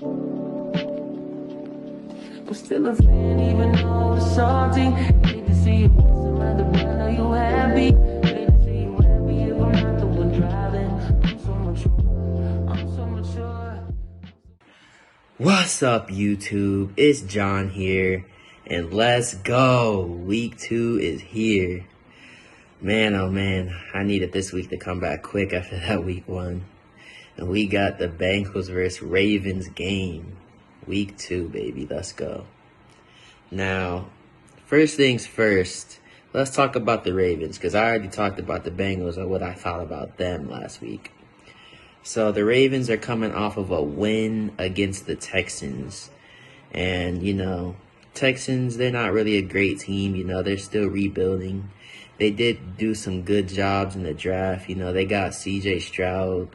I'm still a fan, even though it's salty. Hate to see you messing around the brand, know you happy. Hate to see you happy if I'm not the one driving. I'm so mature, I'm so mature. What's up, YouTube? It's John here, and let's go. Week 2 is here. Man, oh man, I needed this week to come back quick after that week 1. And we got the Bengals versus Ravens game. Week 2, baby. Let's go. Now, first things first, let's talk about the Ravens, because I already talked about the Bengals and what I thought about them last week. So the Ravens are coming off of a win against the Texans. And, Texans, they're not really a great team. They're still rebuilding. They did do some good jobs in the draft. They got C.J. Stroud,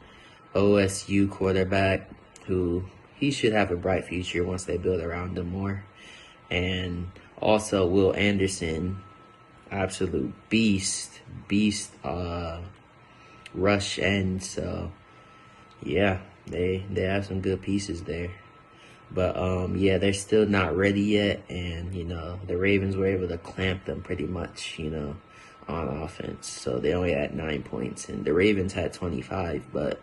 OSU quarterback, who he should have a bright future once they build around him more. And also Will Anderson, absolute beast, rush end. So, yeah, they have some good pieces there. But, they're still not ready yet. And, the Ravens were able to clamp them pretty much, on offense. So they only had 9 points. And the Ravens had 25. But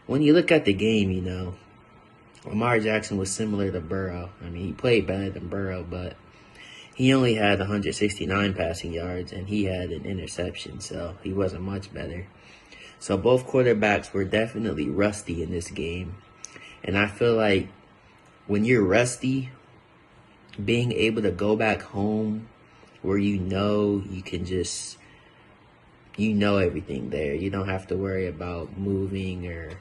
when you look at the game, Lamar Jackson was similar to Burrow. I mean, he played better than Burrow, but he only had 169 passing yards, and he had an interception, so he wasn't much better. So both quarterbacks were definitely rusty in this game. And I feel like when you're rusty, being able to go back home where you can just, everything there. You don't have to worry about moving or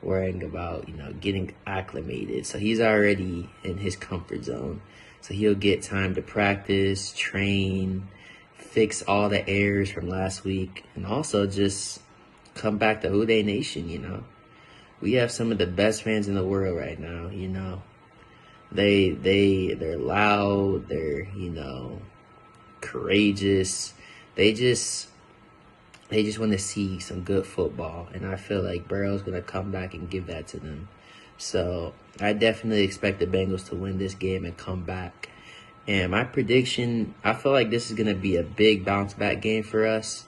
worrying about, getting acclimated. So he's already in his comfort zone. So he'll get time to practice, train, fix all the errors from last week, and also just come back to Houday Nation, We have some of the best fans in the world right now, They're loud, they're, courageous. They just want to see some good football, and I feel like Burrow's going to come back and give that to them. So I definitely expect the Bengals to win this game and come back. And my prediction, I feel like this is going to be a big bounce-back game for us.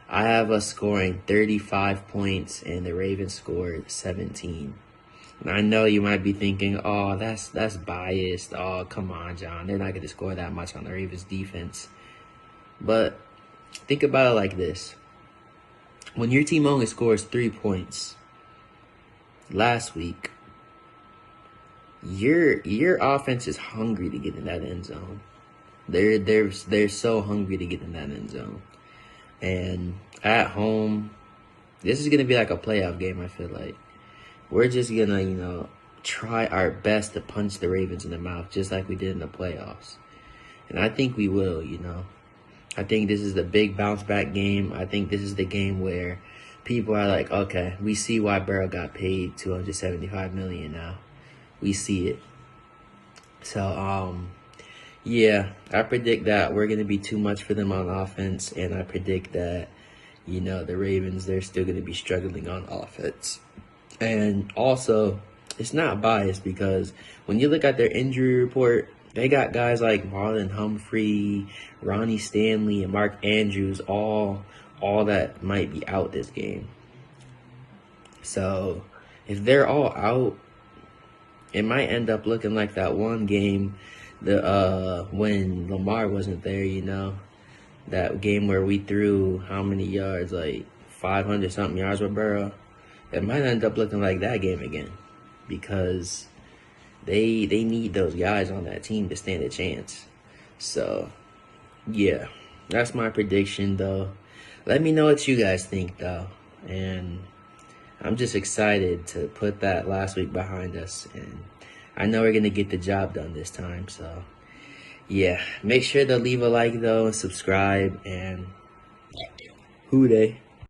I have us scoring 35 points, and the Ravens scored 17. And I know you might be thinking, oh, that's biased. Oh, come on, John. They're not going to score that much on the Ravens defense. But think about it like this. When your team only scores 3 points last week, your offense is hungry to get in that end zone. They're so hungry to get in that end zone. And at home, this is gonna be like a playoff game, I feel like. We're just gonna, try our best to punch the Ravens in the mouth, just like we did in the playoffs. And I think we will, I think this is the big bounce-back game. I think this is the game where people are like, okay, we see why Burrow got paid $275 million now. We see it. So, I predict that we're going to be too much for them on offense, and I predict that, the Ravens, they're still going to be struggling on offense. And also, it's not biased because when you look at their injury report, they got guys like Marlon Humphrey, Ronnie Stanley, and Mark Andrews, all that might be out this game. So if they're all out, it might end up looking like that one game, when Lamar wasn't there, that game where we threw how many yards, like 500 something yards with Burrow. It might end up looking like that game again because they need those guys on that team to stand a chance. So, yeah, that's my prediction, though. Let me know what you guys think, though. And I'm just excited to put that last week behind us. And I know we're going to get the job done this time. So, yeah, make sure to leave a like, though, and subscribe. And Houday.